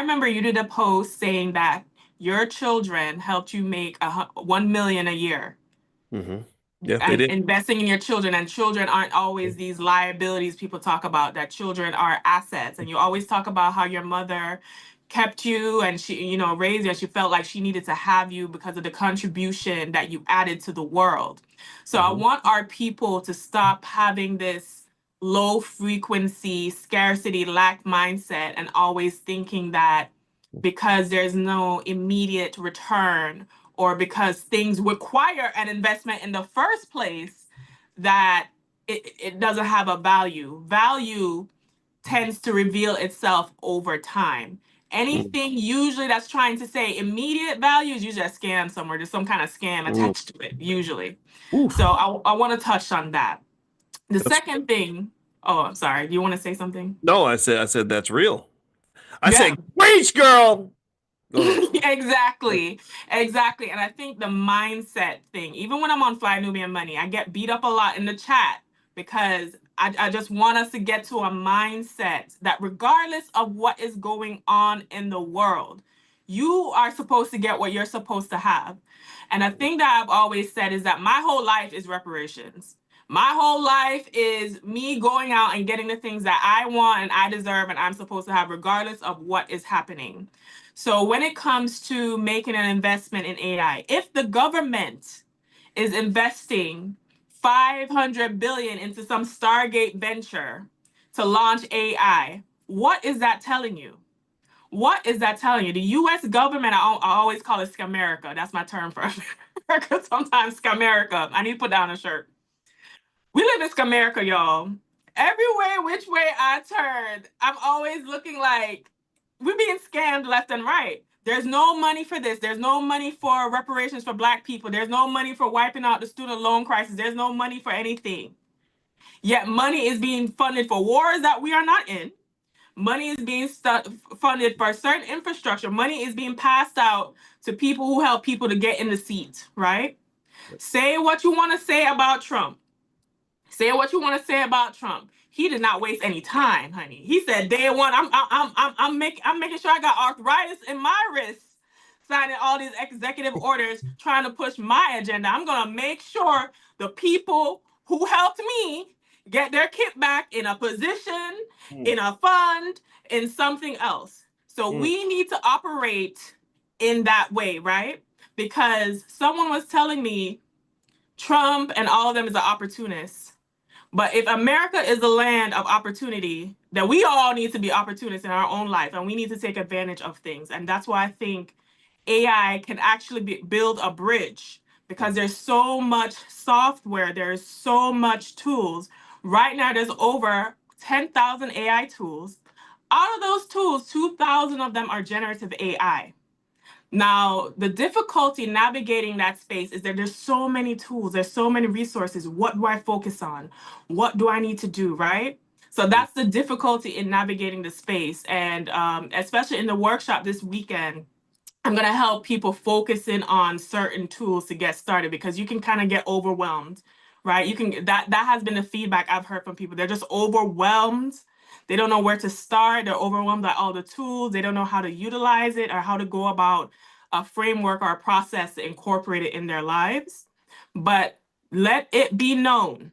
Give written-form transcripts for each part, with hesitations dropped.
remember you did a post saying that your children helped you make 1 million a year Hmm. Yeah, they and did. investing in your children, and children aren't always these liabilities people talk about, that children are assets. And you always talk about how your mother kept you and she, raised you, and she felt like she needed to have you because of the contribution that you added to the world. So I Hmm. want our people to stop having this low frequency scarcity lack mindset and always thinking that because there's no immediate return or because things require an investment in the first place, that it doesn't have a value. Value tends to reveal itself over time. Anything usually that's trying to say immediate value is usually a scam somewhere. There's some kind of scam Mm. attached to it, usually. Oof. So I want to touch on that. The That's second thing, oh, I'm sorry. Do you want to say something? no, I said that's real. I Yeah. said, preach, girl. Go ahead. Exactly. Exactly. And I think the mindset thing, even when I'm on Fly Nubian Money, I get beat up a lot in the chat because I just want us to get to a mindset that regardless of what is going on in the world, you are supposed to get what you're supposed to have. And a thing that I've always said is that my whole life is reparations. My whole life is me going out and getting the things that I want and I deserve and I'm supposed to have, regardless of what is happening. So when it comes to making an investment in AI, if the government is investing 500 billion into some Stargate venture to launch AI, what is that telling you? What is that telling you? The US government, I always call it Scamerica. That's my term for America. Sometimes Scamerica. I need to put down a shirt. We live in Scamerica, y'all. Everywhere, which way I turn, I'm always looking like we're being scammed left and right. There's no money for this. There's no money for reparations for Black people. There's no money for wiping out the student loan crisis. There's no money for anything. Yet money is being funded for wars that we are not in. Money is being funded for certain infrastructure. Money is being passed out to people who help people to get in the seat, right? Say what you want to say about Trump. Say what you want to say about Trump. He did not waste any time, honey. He said, "Day one, I'm making sure I got arthritis in my wrists, signing all these executive orders, trying to push my agenda. I'm gonna make sure the people who helped me get their kickback in a position, Mm, in a fund, in something else." So mm, we need to operate in that way, right? Because someone was telling me Trump and all of them is an opportunist. But if America is the land of opportunity, then we all need to be opportunists in our own life and we need to take advantage of things. And that's why I think AI can actually build a bridge because mm. there's so much software, there's so much tools. Right now, there's over 10,000 AI tools. Out of those tools, 2,000 of them are generative AI. Now, the difficulty navigating that space is that there's so many tools, there's so many resources. What do I focus on? What do I need to do, right? So that's the difficulty in navigating the space. And especially in the workshop this weekend, I'm going to help people focus in on certain tools to get started because you can kind of get overwhelmed, right? That has been the feedback I've heard from people. They're just overwhelmed. They don't know where to start. They're overwhelmed by all the tools. They don't know how to utilize it or how to go about a framework or a process to incorporate it in their lives. But let it be known,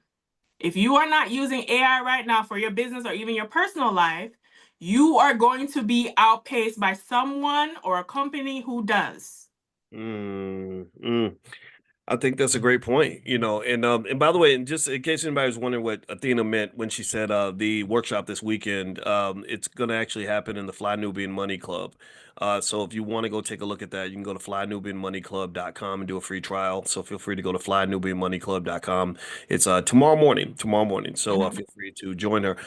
if you are not using AI right now for your business or even your personal life, you are going to be outpaced by someone or a company who does. Mm, mm. I think that's a great point, and by the way, and just in case anybody was wondering what Athena meant when she said the workshop this weekend, it's going to actually happen in the Fly Nubian Money Club. So if you want to go take a look at that, you can go to flynubianmoneyclub.com and do a free trial. So feel free to go to flynubianmoneyclub.com. It's tomorrow morning. So Mhm. feel free to join her.